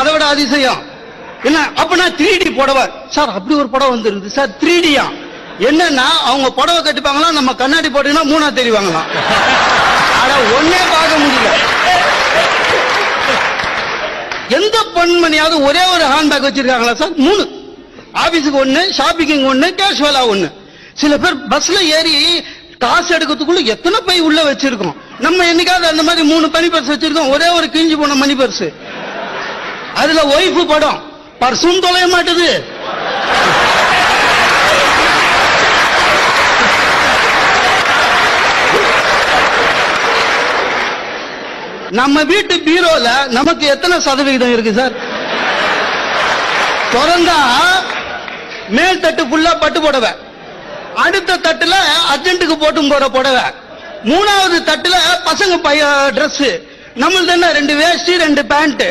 அதை விட அதிசயம் என்ன அப்பனா 3D புடவை சார், அப்படி ஒரு புடவை வந்துருது சார் 3Dயா. என்னன்னா அவங்க புடவை கட்டிப்பாங்களா, நம்ம கண்ணாடி போட்டீங்கன்னா 3ஆ தெரிவாங்களாம். ஆனா ஒன்னே பார்க்க முடியல. எந்த பெண்மணியாவது ஒரே ஒரு ஹேண்ட்பேக் வச்சிருக்காங்களா சார்? 3. ஆபீஸுக்கு 1, ஷாப்பிங் 1, கேஷுவலா 1. சில பேர் பஸ்ல ஏறி காசு எடுக்கிறதுக்குள்ள எத்தனை பை உள்ள வச்சிருக்கோம். நம்ம என்னைக்காவது அந்த மாதிரி 3 மணி பர்ஸ் வச்சிருக்கோம், ஒரே ஒரு கிழிஞ்சு போன மணி பர்ஸ். அதுல ஒய்ஃபு படம், பர்சும் தொலைய மாட்டுது. நம்ம வீட்டு பீரோல நமக்கு எத்தனை சதவிகிதம் இருக்கு சார்? திறந்தா மேல் தட்டு ஃபுல்லா பட்டு புடவை, அடுத்த தட்டுல அர்ஜென்ட்டுக்கு போட்டும் போற புடவை, 3வது தட்டுல பசங்க பைய டிரஸ், நம்மளது என்ன 2 வேஷ்டி 2 பேண்ட்.